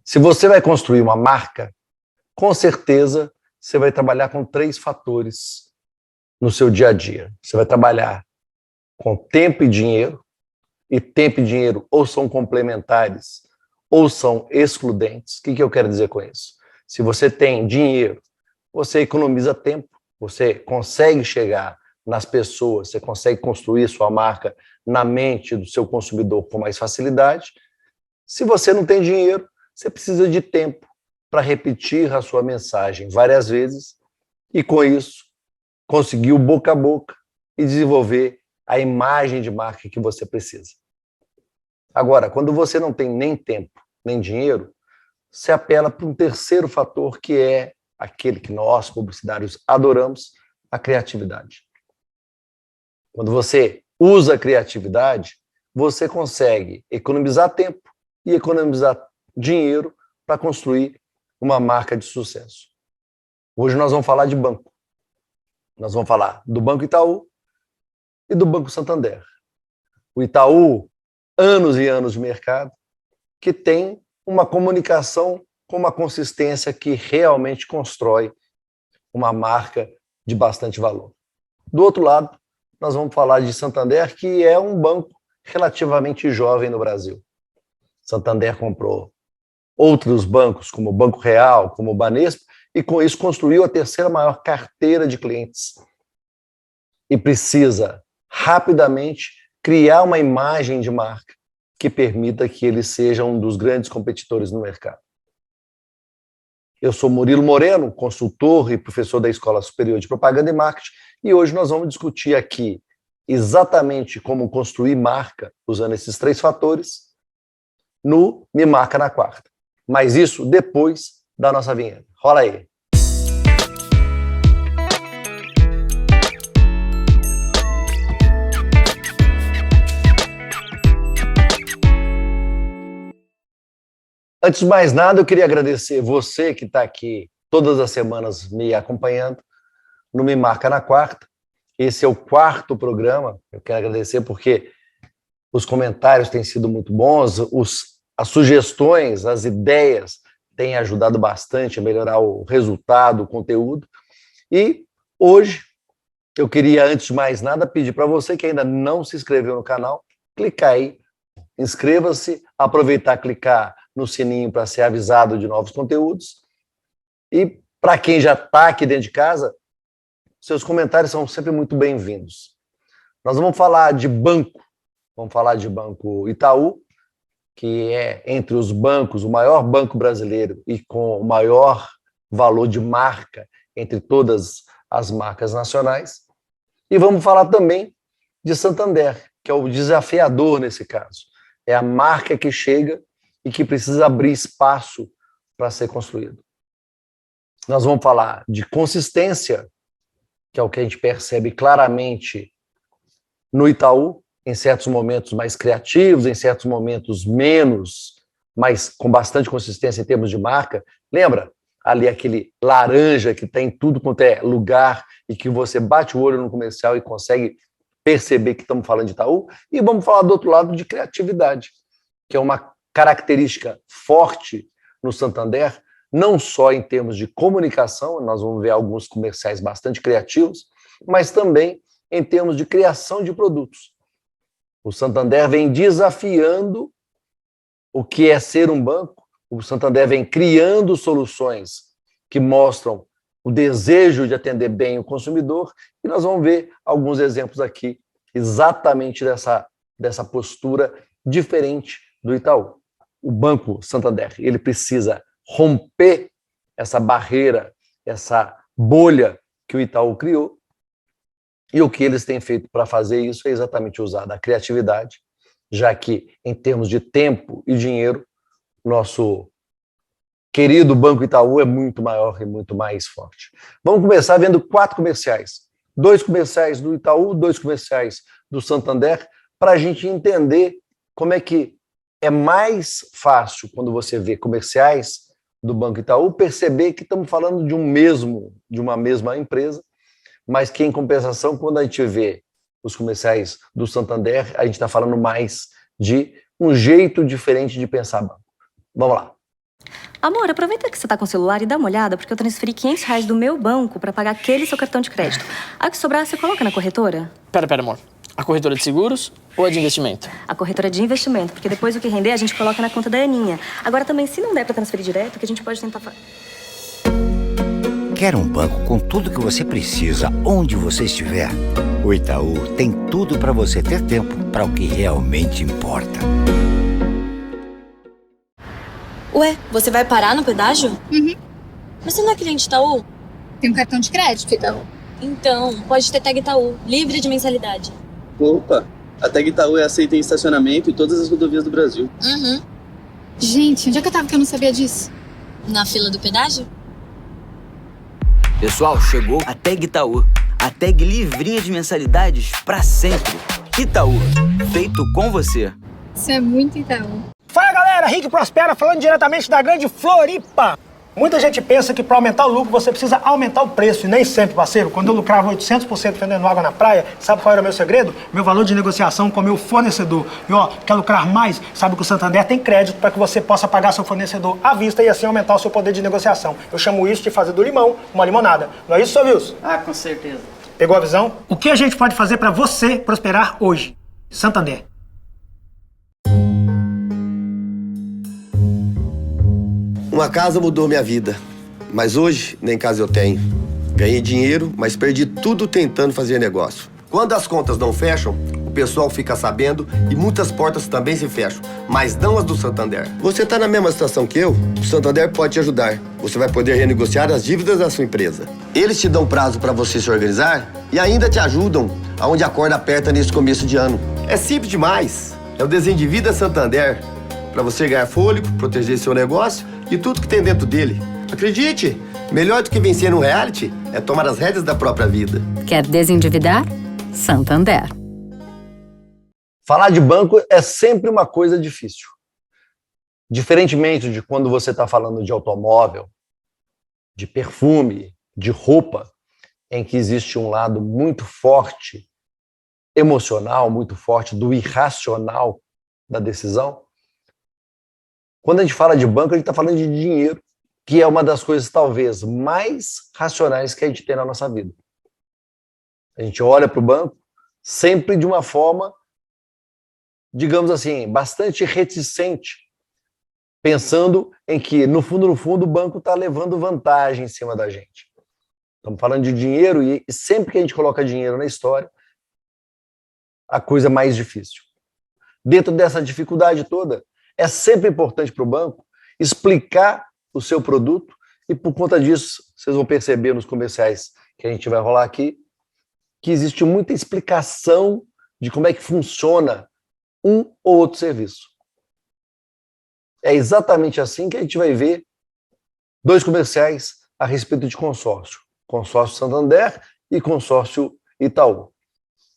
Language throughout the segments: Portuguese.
Se você vai construir uma marca, com certeza você vai trabalhar com 3 fatores no seu dia a dia. Você vai trabalhar com tempo e tempo e dinheiro ou são complementares ou são excludentes. O que eu quero dizer com isso? Se você tem dinheiro, você economiza tempo, você consegue chegar nas pessoas, você consegue construir sua marca na mente do seu consumidor com mais facilidade. Se você não tem dinheiro, você precisa de tempo para repetir a sua mensagem várias vezes e, com isso, conseguir o boca a boca e desenvolver a imagem de marca que você precisa. Agora, quando você não tem nem tempo, nem dinheiro, você apela para um terceiro fator, que é aquele que nós, publicitários, adoramos, a criatividade. Quando você usa a criatividade, você consegue economizar tempo e economizar dinheiro para construir uma marca de sucesso. Hoje nós vamos falar de banco. Nós vamos falar do Banco Itaú e do Banco Santander. O Itaú, anos e anos de mercado, que tem uma comunicação com uma consistência que realmente constrói uma marca de bastante valor. Do outro lado, nós vamos falar de Santander, que é um banco relativamente jovem no Brasil. Santander comprou outros bancos, como o Banco Real, como o Banespa, e com isso construiu a terceira maior carteira de clientes. E precisa, rapidamente, criar uma imagem de marca que permita que ele seja um dos grandes competidores no mercado. Eu sou Murilo Moreno, consultor e professor da Escola Superior de Propaganda e Marketing, e hoje nós vamos discutir aqui exatamente como construir marca usando esses 3 fatores no Me Marca na Quarta. Mas isso depois da nossa vinheta. Rola aí. Antes de mais nada, eu queria agradecer você que está aqui todas as semanas me acompanhando no Me Marca na Quarta. Esse é o 4º programa. Eu quero agradecer porque os comentários têm sido muito bons, as sugestões, as ideias têm ajudado bastante a melhorar o resultado, o conteúdo. E hoje eu queria, antes de mais nada, pedir para você que ainda não se inscreveu no canal, clicar aí, inscreva-se, aproveitar, clicar no sininho para ser avisado de novos conteúdos. E para quem já está aqui dentro de casa, seus comentários são sempre muito bem-vindos. Nós vamos falar de banco, vamos falar de Banco Itaú, que é, entre os bancos, o maior banco brasileiro e com o maior valor de marca entre todas as marcas nacionais. E vamos falar também de Santander, que é o desafiador nesse caso. É a marca que chega e que precisa abrir espaço para ser construído. Nós vamos falar de consistência, que é o que a gente percebe claramente no Itaú, em certos momentos mais criativos, em certos momentos menos, mas com bastante consistência em termos de marca. Lembra ali aquele laranja que está em tudo quanto é lugar e que você bate o olho no comercial e consegue perceber que estamos falando de Itaú? E vamos falar do outro lado de criatividade, que é uma característica forte no Santander, não só em termos de comunicação, nós vamos ver alguns comerciais bastante criativos, mas também em termos de criação de produtos. O Santander vem desafiando o que é ser um banco, o Santander vem criando soluções que mostram o desejo de atender bem o consumidor, e nós vamos ver alguns exemplos aqui exatamente dessa postura diferente do Itaú. O Banco Santander, ele precisa romper essa barreira, essa bolha que o Itaú criou, e o que eles têm feito para fazer isso é exatamente usar da criatividade, já que, em termos de tempo e dinheiro, nosso querido Banco Itaú é muito maior e muito mais forte. Vamos começar vendo 4 comerciais. 2 comerciais do Itaú, 2 comerciais do Santander, para a gente entender como é que é mais fácil, quando você vê comerciais do Banco Itaú, perceber que estamos falando de uma mesma empresa, mas que, em compensação, quando a gente vê os comerciais do Santander, a gente está falando mais de um jeito diferente de pensar banco. Vamos lá. Amor, aproveita que você tá com o celular e dá uma olhada, porque eu transferi R$ 500 do meu banco pra pagar aquele seu cartão de crédito. A que sobrar, você coloca na corretora? Pera, amor. A corretora de seguros ou a de investimento? A corretora de investimento, porque depois o que render a gente coloca na conta da Aninha. Agora também, se não der pra transferir direto, que a gente pode tentar... Quer um banco com tudo que você precisa, onde você estiver? O Itaú tem tudo para você ter tempo para o que realmente importa. Ué, você vai parar no pedágio? Uhum. Mas você não é cliente Itaú? Tem um cartão de crédito, Itaú. Então, pode ter tag Itaú, livre de mensalidade. Opa, a tag Itaú é aceita em estacionamento em todas as rodovias do Brasil. Uhum. Gente, onde é que eu tava que eu não sabia disso? Na fila do pedágio? Pessoal, chegou a tag Itaú. A tag livrinha de mensalidades pra sempre. Itaú, feito com você. Isso é muito Itaú. Fala galera, Rick Prospera falando diretamente da grande Floripa. Muita gente pensa que para aumentar o lucro você precisa aumentar o preço, e nem sempre, parceiro. Quando eu lucrava 800% vendendo água na praia, sabe qual era o meu segredo? Meu valor de negociação com o meu fornecedor. E ó, quer lucrar mais? Sabe que o Santander tem crédito para que você possa pagar seu fornecedor à vista e assim aumentar o seu poder de negociação. Eu chamo isso de fazer do limão uma limonada. Não é isso, seu Wilson? Ah, com certeza. Pegou a visão? O que a gente pode fazer para você prosperar hoje? Santander. Uma casa mudou minha vida, mas hoje nem casa eu tenho. Ganhei dinheiro, mas perdi tudo tentando fazer negócio. Quando as contas não fecham, o pessoal fica sabendo e muitas portas também se fecham, mas não as do Santander. Você tá na mesma situação que eu? O Santander pode te ajudar. Você vai poder renegociar as dívidas da sua empresa. Eles te dão prazo para você se organizar e ainda te ajudam aonde a corda aperta nesse começo de ano. É simples demais. É o Desendivida Santander. Para você ganhar fôlego, proteger seu negócio e tudo que tem dentro dele. Acredite, melhor do que vencer no reality é tomar as rédeas da própria vida. Quer desendividar? Santander. Falar de banco é sempre uma coisa difícil. Diferentemente de quando você está falando de automóvel, de perfume, de roupa, em que existe um lado muito forte, emocional, muito forte, do irracional da decisão. Quando a gente fala de banco, a gente está falando de dinheiro, que é uma das coisas talvez mais racionais que a gente tem na nossa vida. A gente olha para o banco sempre de uma forma, digamos assim, bastante reticente, pensando em que, no fundo, o banco está levando vantagem em cima da gente. Estamos falando de dinheiro e sempre que a gente coloca dinheiro na história, a coisa é mais difícil. Dentro dessa dificuldade toda, é sempre importante para o banco explicar o seu produto e, por conta disso, vocês vão perceber nos comerciais que a gente vai rolar aqui, que existe muita explicação de como é que funciona um ou outro serviço. É exatamente assim que a gente vai ver dois comerciais a respeito de consórcio. Consórcio Santander e consórcio Itaú.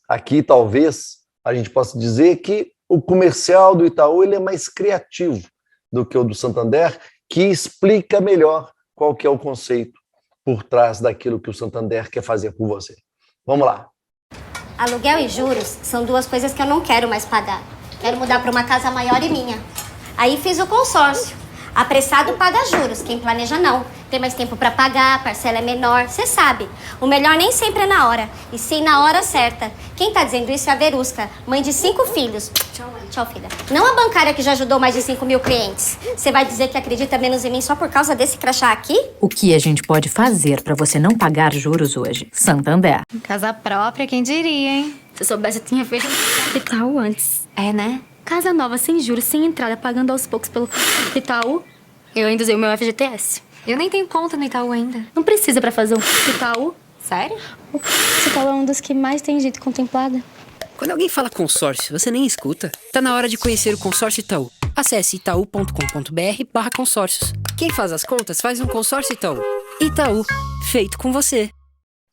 Aqui, talvez, a gente possa dizer que o comercial do Itaú ele é mais criativo do que o do Santander, que explica melhor qual que é o conceito por trás daquilo que o Santander quer fazer por você. Vamos lá. Aluguel e juros são duas coisas que eu não quero mais pagar. Quero mudar para uma casa maior e minha. Aí fiz o consórcio. Apressado paga juros, quem planeja não. Tem mais tempo para pagar, a parcela é menor, você sabe. O melhor nem sempre é na hora, e sim na hora certa. Quem tá dizendo isso é a Verusca, mãe de 5 filhos. Tchau, filha. Não a bancária que já ajudou mais de 5.000 clientes. Você vai dizer que acredita menos em mim só por causa desse crachá aqui? O que a gente pode fazer para você não pagar juros hoje? Santander. Casa própria, quem diria, hein? Se eu soubesse, eu tinha feito Itaú antes. É, né? Casa nova, sem juros, sem entrada, pagando aos poucos pelo Itaú. Eu ainda usei o meu FGTS. Eu nem tenho conta no Itaú ainda. Não precisa pra fazer um Itaú. Sério? O Itaú é um dos que mais tem gente contemplada. Quando alguém fala consórcio, você nem escuta. Tá na hora de conhecer o Consórcio Itaú. Acesse itaú.com.br/consórcios. Quem faz as contas faz um consórcio Itaú. Itaú, feito com você.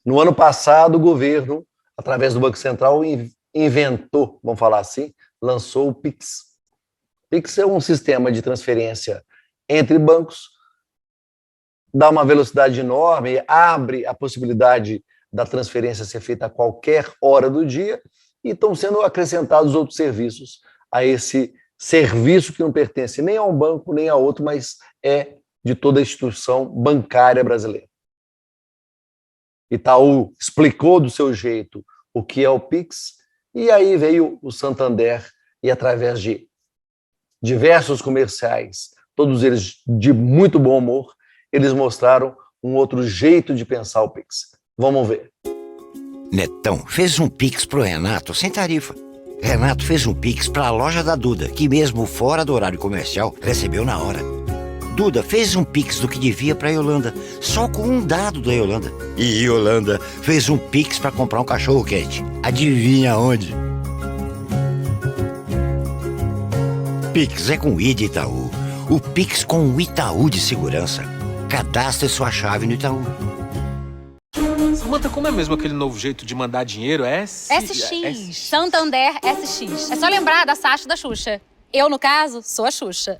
No ano passado, o governo, através do Banco Central, inventou, vamos falar assim, lançou o Pix. Pix é um sistema de transferência entre bancos, dá uma velocidade enorme, abre a possibilidade da transferência ser feita a qualquer hora do dia e estão sendo acrescentados outros serviços a esse serviço que não pertence nem a um banco, nem a outro, mas é de toda a instituição bancária brasileira. Itaú explicou do seu jeito o que é o Pix, e aí veio o Santander, e através de diversos comerciais, todos eles de muito bom humor, eles mostraram um outro jeito de pensar o Pix. Vamos ver. Netão fez um Pix pro Renato sem tarifa. Renato fez um Pix pra loja da Duda, que mesmo fora do horário comercial, recebeu na hora. Duda fez um Pix do que devia pra Yolanda, só com um dado da Yolanda. E Yolanda fez um Pix pra comprar um cachorro quente. Adivinha onde? Pix é com I de Itaú. O Pix com o Itaú de segurança. Cadastre sua chave no Itaú. Samanta, como é mesmo aquele novo jeito de mandar dinheiro? SX. Santander SX. É só lembrar da Sasha da Xuxa. Eu, no caso, sou a Xuxa.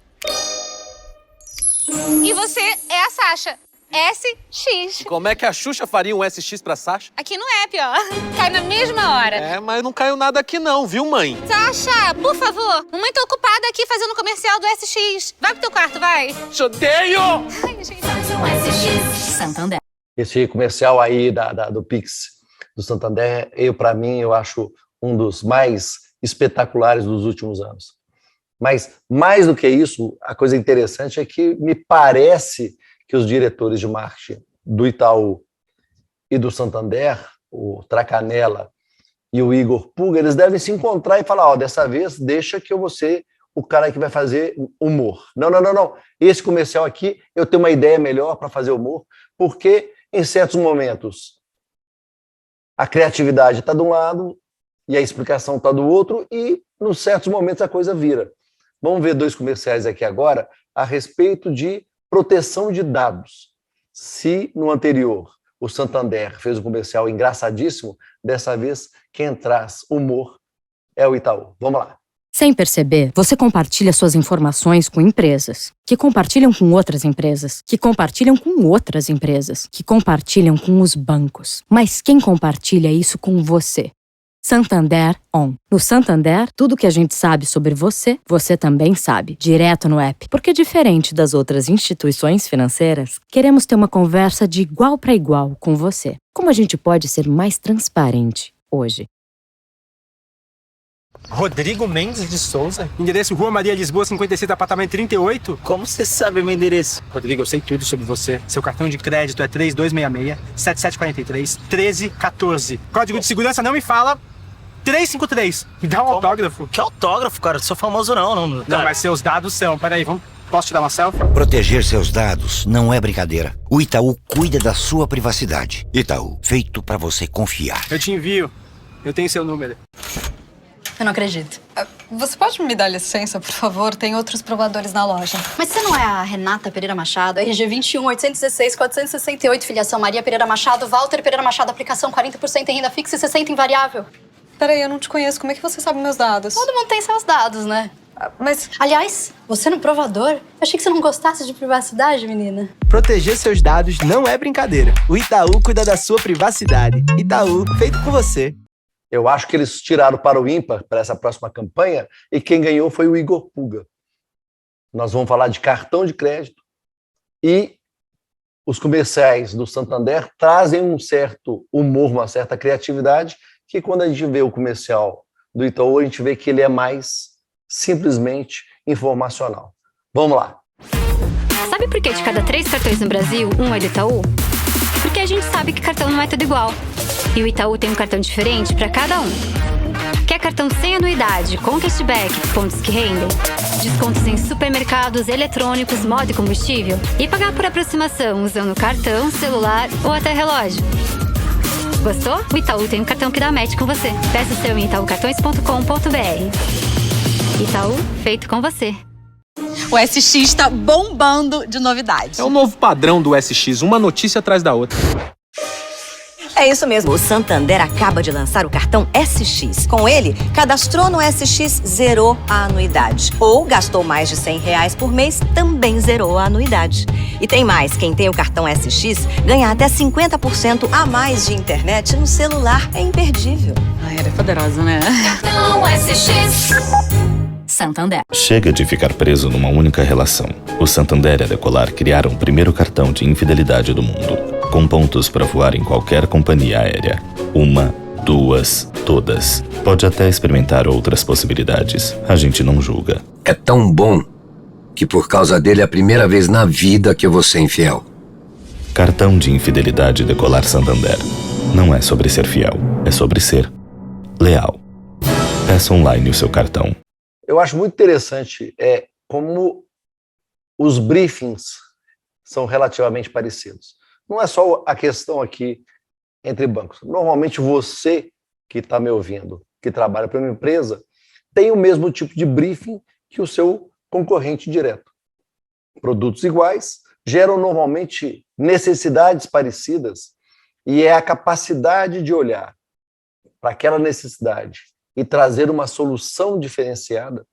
E você é a Sasha. SX. Como é que a Xuxa faria um SX pra Sasha? Aqui no app, ó. Cai na mesma hora. É, mas não caiu nada aqui não, viu, mãe? Sasha, por favor. Mamãe tá ocupada aqui fazendo o comercial do SX. Vai pro teu quarto, vai. Te odeio! Ai, gente, SX. Santander. Esse comercial aí do Pix do Santander, para mim, eu acho um dos mais espetaculares dos últimos anos. Mas, mais do que isso, a coisa interessante é que me parece que os diretores de marketing do Itaú e do Santander, o Tracanella e o Igor Puga, eles devem se encontrar e falar, dessa vez deixa que eu vou ser o cara que vai fazer humor. Não. Esse comercial aqui, eu tenho uma ideia melhor para fazer humor, porque em certos momentos a criatividade está de um lado e a explicação está do outro, e em certos momentos a coisa vira. Vamos ver 2 comerciais aqui agora a respeito de proteção de dados. Se no anterior o Santander fez um comercial engraçadíssimo, dessa vez quem traz humor é o Itaú. Vamos lá. Sem perceber, você compartilha suas informações com empresas, que compartilham com outras empresas, que compartilham com outras empresas, que compartilham com os bancos. Mas quem compartilha isso com você? Santander On. No Santander, tudo que a gente sabe sobre você, você também sabe, direto no app. Porque diferente das outras instituições financeiras, queremos ter uma conversa de igual para igual com você. Como a gente pode ser mais transparente hoje? Rodrigo Mendes de Souza, endereço Rua Maria Lisboa, 56, apartamento 38. Como você sabe meu endereço? Rodrigo, eu sei tudo sobre você. Seu cartão de crédito é 3266-7743-1314. Código de segurança não me fala. 353. Me dá um autógrafo. Que autógrafo, cara? Não sou famoso não. Não, mas seus dados são. Peraí, posso tirar uma selfie? Proteger seus dados não é brincadeira. O Itaú cuida da sua privacidade. Itaú, feito pra você confiar. Eu te envio. Eu tenho seu número. Eu não acredito. Você pode me dar licença, por favor? Tem outros provadores na loja. Mas você não é a Renata Pereira Machado? RG 21, 816, 468, filiação Maria Pereira Machado, Walter Pereira Machado, aplicação 40% em renda fixa e 60% em variável. Peraí, eu não te conheço. Como é que você sabe meus dados? Todo mundo tem seus dados, né? Mas... Aliás, você no provador? Eu achei que você não gostasse de privacidade, menina. Proteger seus dados não é brincadeira. O Itaú cuida da sua privacidade. Itaú, feito com você. Eu acho que eles tiraram para o ímpar, para essa próxima campanha, e quem ganhou foi o Igor Puga. Nós vamos falar de cartão de crédito, e os comerciais do Santander trazem um certo humor, uma certa criatividade, que quando a gente vê o comercial do Itaú, a gente vê que ele é mais simplesmente informacional. Vamos lá. Sabe por que de cada 3 cartões no Brasil, um é do Itaú? Porque a gente sabe que cartão não é tudo igual. E o Itaú tem um cartão diferente para cada um. Quer cartão sem anuidade, com cashback, pontos que rendem? Descontos em supermercados, eletrônicos, moda e combustível? E pagar por aproximação usando cartão, celular ou até relógio? Gostou? O Itaú tem um cartão que dá match com você. Peça o seu em itaucartões.com.br. Itaú, feito com você. O SX tá bombando de novidades. É o novo padrão do SX, uma notícia atrás da outra. É isso mesmo, o Santander acaba de lançar o cartão SX. Com ele, cadastrou no SX, zerou a anuidade. Ou gastou mais de R$100 por mês, também zerou a anuidade. E tem mais, quem tem o cartão SX ganha até 50% a mais de internet no celular. É imperdível. Ai, ela é poderosa, né? Cartão SX. Santander. Chega de ficar preso numa única relação. O Santander e a Decolar criaram o primeiro cartão de infidelidade do mundo, com pontos para voar em qualquer companhia aérea. 1, 2, todas. Pode até experimentar outras possibilidades. A gente não julga. É tão bom que por causa dele é a primeira vez na vida que eu vou ser infiel. Cartão de infidelidade Decolar Santander. Não é sobre ser fiel, é sobre ser leal. Peça online o seu cartão. Eu acho muito interessante como os briefings são relativamente parecidos. Não é só a questão aqui entre bancos. Normalmente você que está me ouvindo, que trabalha para uma empresa, tem o mesmo tipo de briefing que o seu concorrente direto. Produtos iguais geram normalmente necessidades parecidas e é a capacidade de olhar para aquela necessidade e trazer uma solução diferenciada,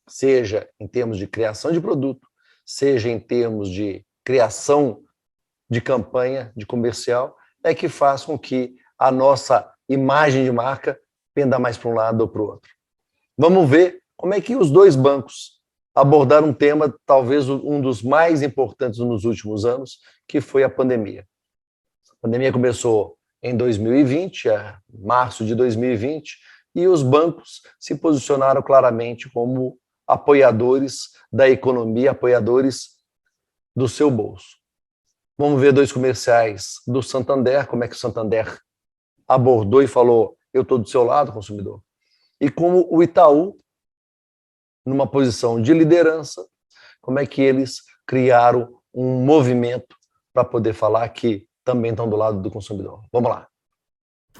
seja em termos de criação de produto, seja em termos de criação de campanha, de comercial, é que faz com que a nossa imagem de marca penda mais para um lado ou para o outro. Vamos ver como é que os dois bancos abordaram um tema, talvez um dos mais importantes nos últimos anos, que foi a pandemia. A pandemia começou em 2020, março de 2020, e os bancos se posicionaram claramente como apoiadores da economia, apoiadores do seu bolso. Vamos ver dois comerciais do Santander, como é que o Santander abordou e falou, eu estou do seu lado, consumidor. E como o Itaú, numa posição de liderança, como é que eles criaram um movimento para poder falar que também estão do lado do consumidor. Vamos lá.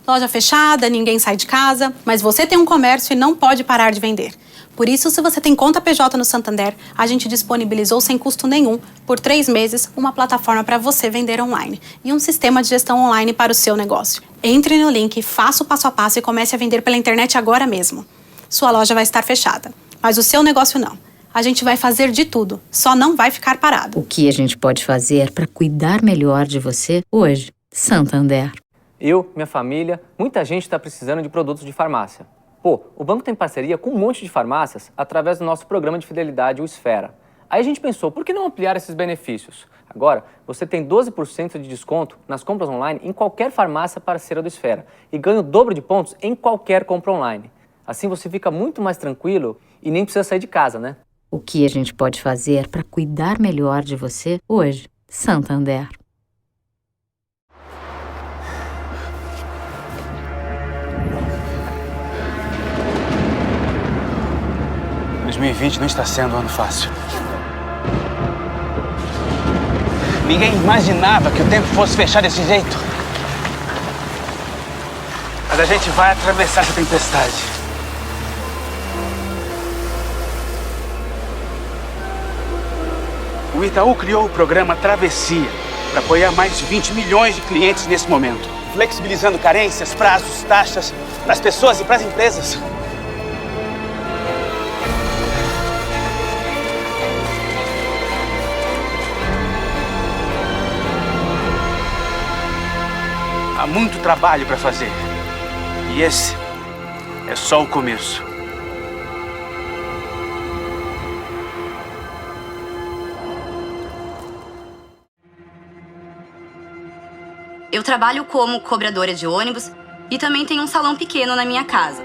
Loja fechada, ninguém sai de casa, mas você tem um comércio e não pode parar de vender. Por isso, se você tem conta PJ no Santander, a gente disponibilizou sem custo nenhum, por 3 meses, uma plataforma para você vender online e um sistema de gestão online para o seu negócio. Entre no link, faça o passo a passo e comece a vender pela internet agora mesmo. Sua loja vai estar fechada, mas o seu negócio não. A gente vai fazer de tudo, só não vai ficar parado. O que a gente pode fazer para cuidar melhor de você hoje? Santander. Eu, minha família, muita gente está precisando de produtos de farmácia. Pô, o banco tem parceria com um monte de farmácias através do nosso programa de fidelidade, o Esfera. Aí a gente pensou, por que não ampliar esses benefícios? Agora, você tem 12% de desconto nas compras online em qualquer farmácia parceira do Esfera e ganha o dobro de pontos em qualquer compra online. Assim você fica muito mais tranquilo e nem precisa sair de casa, né? O que a gente pode fazer para cuidar melhor de você hoje? Santander. Em 2020 não está sendo um ano fácil. Ninguém imaginava que o tempo fosse fechar desse jeito. Mas a gente vai atravessar essa tempestade. O Itaú criou o programa Travessia para apoiar mais de 20 milhões de clientes nesse momento, flexibilizando carências, prazos, taxas para as pessoas e para as empresas. Há muito trabalho para fazer. E esse é só o começo. Eu trabalho como cobradora de ônibus e também tenho um salão pequeno na minha casa.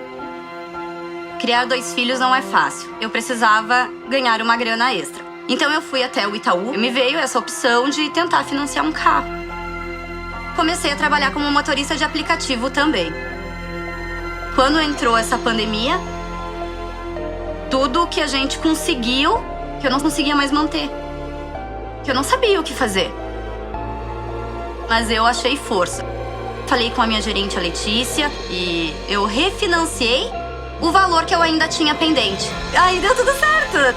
Criar 2 filhos não é fácil. Eu precisava ganhar uma grana extra. Então eu fui até o Itaú e me veio essa opção de tentar financiar um carro. Comecei a trabalhar como motorista de aplicativo também. Quando entrou essa pandemia, tudo que a gente conseguiu, que eu não conseguia mais manter. Que eu não sabia o que fazer. Mas eu achei força. Falei com a minha gerente, a Letícia, e eu refinanciei o valor que eu ainda tinha pendente. Aí deu tudo certo.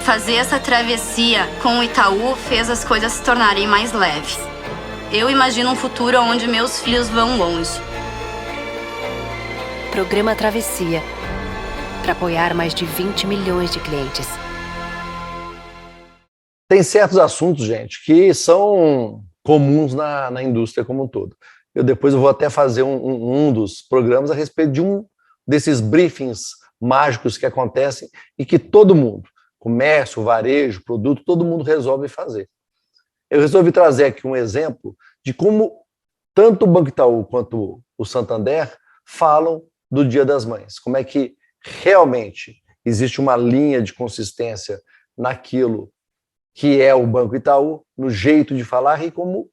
Fazer essa travessia com o Itaú fez as coisas se tornarem mais leves. Eu imagino um futuro onde meus filhos vão longe. Programa Travessia, para apoiar mais de 20 milhões de clientes. Tem certos assuntos, gente, que são comuns na indústria como um todo. Depois eu vou até fazer um dos programas a respeito de um desses briefings mágicos que acontecem e que todo mundo, comércio, varejo, produto, todo mundo resolve fazer. Eu resolvi trazer aqui um exemplo de como tanto o Banco Itaú quanto o Santander falam do Dia das Mães. Como é que realmente existe uma linha de consistência naquilo que é o Banco Itaú, no jeito de falar, e como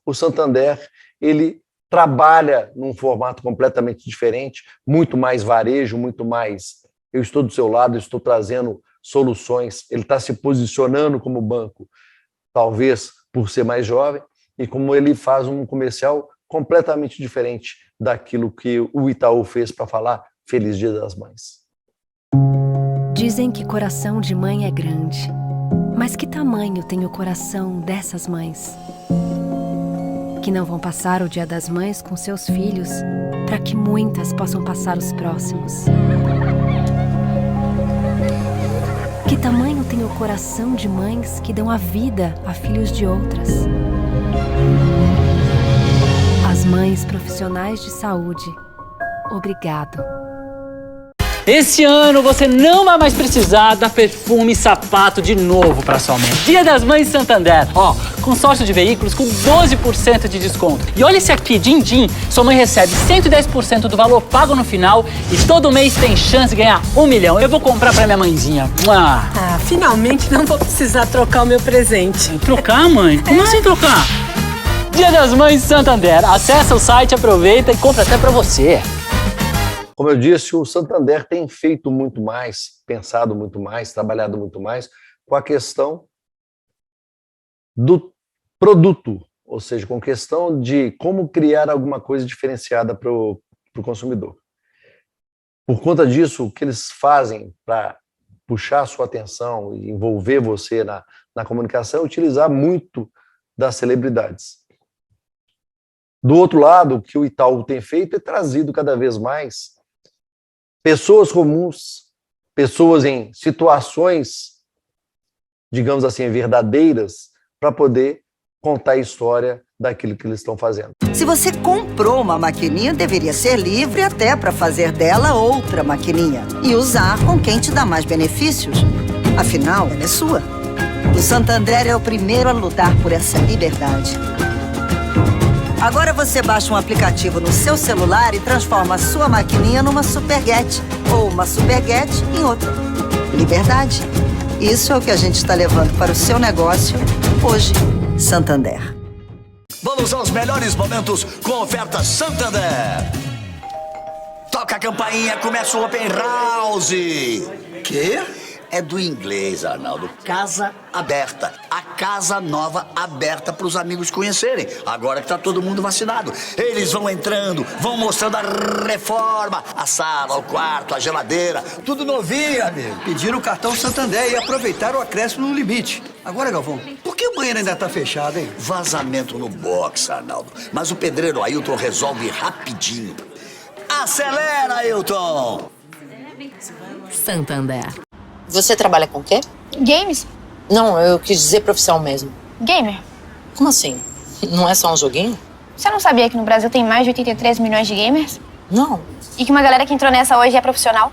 o Santander, ele trabalha num formato completamente diferente, muito mais varejo, muito mais eu estou do seu lado, estou trazendo soluções, ele está se posicionando como banco, talvez por ser mais jovem, e como ele faz um comercial completamente diferente daquilo que o Itaú fez para falar Feliz Dia das Mães. Dizem que coração de mãe é grande, mas que tamanho tem o coração dessas mães? Que não vão passar o Dia das Mães com seus filhos, para que muitas possam passar os próximos. Que tamanho tem o coração de mães que dão a vida a filhos de outras? As mães profissionais de saúde, obrigado. Esse ano você não vai mais precisar dar perfume e sapato de novo para sua mãe. Dia das Mães Santander. Ó, consórcio de veículos com 12% de desconto. E olha esse aqui, din-din. Sua mãe recebe 110% do valor pago no final e todo mês tem chance de ganhar 1 milhão. Eu vou comprar para minha mãezinha. Ah, finalmente não vou precisar trocar o meu presente. Trocar, mãe? Como assim trocar? Dia das Mães Santander. Acesse o site, aproveita e compra até para você. Como eu disse, o Santander tem feito muito mais, pensado muito mais, trabalhado muito mais com a questão do produto, ou seja, com a questão de como criar alguma coisa diferenciada para o consumidor. Por conta disso, o que eles fazem para puxar a sua atenção e envolver você na comunicação é utilizar muito das celebridades. Do outro lado, o que o Itaú tem feito é trazido cada vez mais pessoas comuns, pessoas em situações, digamos assim, verdadeiras, para poder contar a história daquilo que eles estão fazendo. Se você comprou uma maquininha, deveria ser livre até para fazer dela outra maquininha e usar com quem te dá mais benefícios. Afinal, ela é sua. O Santander é o primeiro a lutar por essa liberdade. Agora você baixa um aplicativo no seu celular e transforma a sua maquininha numa Superget ou uma Superget em outra. Liberdade. Isso é o que a gente está levando para o seu negócio hoje. Santander. Vamos aos melhores momentos com oferta Santander. Toca a campainha, começa o Open House. Quê? É do inglês, Arnaldo. Casa aberta. A casa nova aberta para os amigos conhecerem. Agora que tá todo mundo vacinado. Eles vão entrando, vão mostrando a reforma. A sala, o quarto, a geladeira. Tudo novinho, amigo. Pediram o cartão Santander e aproveitaram o acréscimo no limite. Agora, Galvão, por que o banheiro ainda tá fechado, hein? Vazamento no box, Arnaldo. Mas o pedreiro Ailton resolve rapidinho. Acelera, Ailton! Santander. Você trabalha com o quê? Games? Não, eu quis dizer profissão mesmo. Gamer. Como assim? Não é só um joguinho? Você não sabia que no Brasil tem mais de 83 milhões de gamers? Não. E que uma galera que entrou nessa hoje é profissional?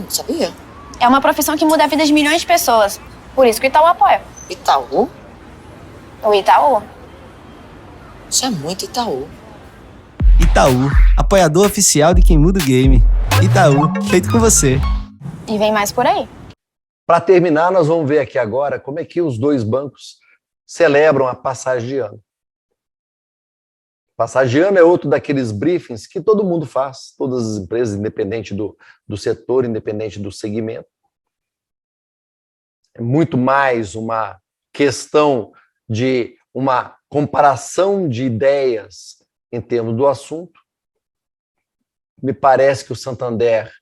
Sabia. É uma profissão que muda a vida de milhões de pessoas. Por isso que o Itaú apoia. Itaú? O Itaú? Isso é muito Itaú. Itaú, apoiador oficial de quem muda o game. Itaú, feito com você. E vem mais por aí. Para terminar, nós vamos ver aqui agora como é que os dois bancos celebram a passagem de ano. Passagem de ano é outro daqueles briefings que todo mundo faz, todas as empresas, independente do setor, independente do segmento. É muito mais uma questão de uma comparação de ideias em termos do assunto. Me parece que o Santander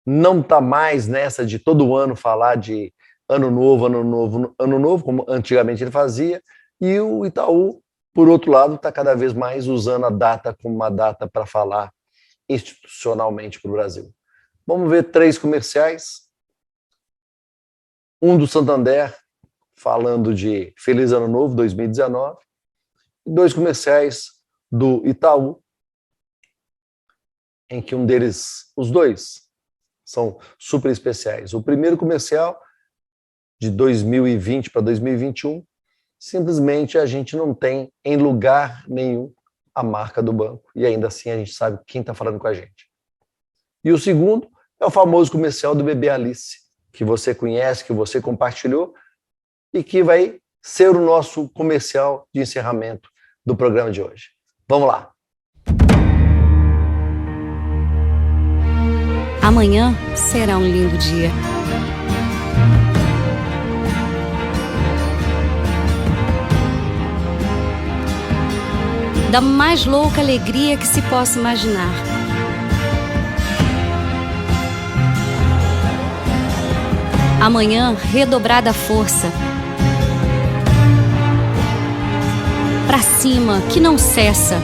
não está mais nessa de todo ano falar de ano novo, como antigamente ele fazia, e o Itaú, por outro lado, está cada vez mais usando a data como uma data para falar institucionalmente para o Brasil. Vamos ver 3 comerciais. Um do Santander, falando de Feliz Ano Novo 2019, e 2 comerciais do Itaú, em que um deles, os dois, são super especiais. O primeiro comercial de 2020 para 2021, simplesmente a gente não tem em lugar nenhum a marca do banco e ainda assim a gente sabe quem está falando com a gente. E o segundo é o famoso comercial do bebê Alice, que você conhece, que você compartilhou e que vai ser o nosso comercial de encerramento do programa de hoje. Vamos lá. Amanhã será um lindo dia. Da mais louca alegria que se possa imaginar. Amanhã, redobrada força. Pra cima, que não cessa.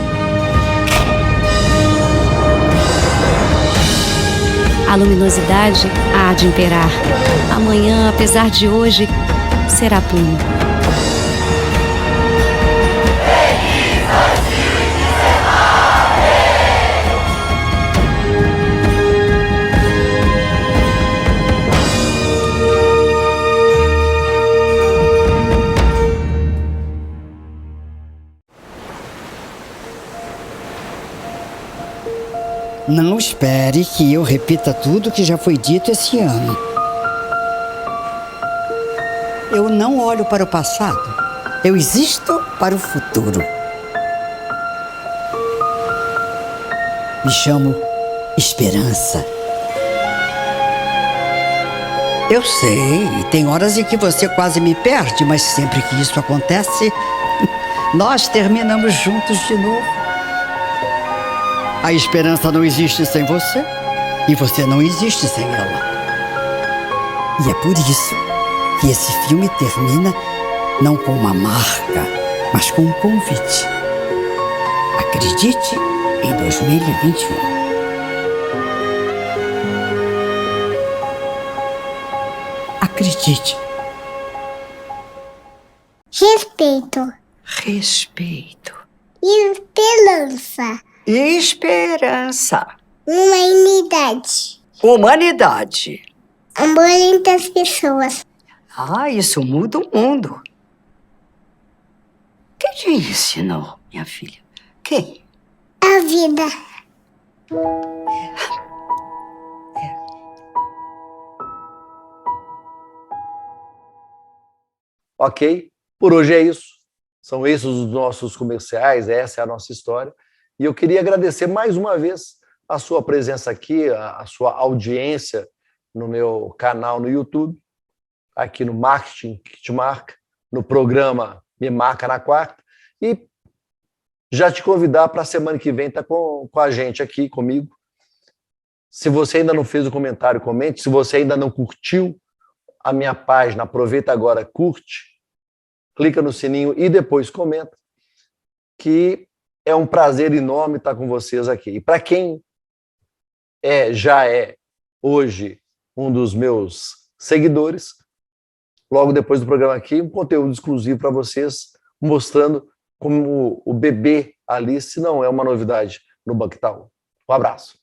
A luminosidade há de imperar. Amanhã, apesar de hoje, será pleno. Não espere que eu repita tudo que já foi dito esse ano. Eu não olho para o passado. Eu existo para o futuro. Me chamo Esperança. Eu sei, tem horas em que você quase me perde, mas sempre que isso acontece, nós terminamos juntos de novo. A esperança não existe sem você e você não existe sem ela. E é por isso que esse filme termina não com uma marca, mas com um convite. Acredite em 2021. Acredite. Respeito. Respeito. Esperança. Esperança. Humanidade. Humanidade. Amor entre as pessoas. Ah, isso muda o mundo. Quem te ensinou, minha filha? Quem? A vida. Ok? Por hoje é isso. São esses os nossos comerciais, essa é a nossa história. E eu queria agradecer mais uma vez a sua presença aqui, a sua audiência no meu canal no YouTube, aqui no Marketing que te Marca, no programa Me Marca na Quarta, e já te convidar para a semana que vem estar com a gente aqui, comigo. Se você ainda não fez o comentário, comente. Se você ainda não curtiu a minha página, aproveita agora, curte, clica no sininho e depois comenta, que é um prazer enorme estar com vocês aqui. E para quem já é hoje um dos meus seguidores, logo depois do programa aqui, um conteúdo exclusivo para vocês, mostrando como o bebê Alice não é uma novidade no Banco Itaú. Um abraço.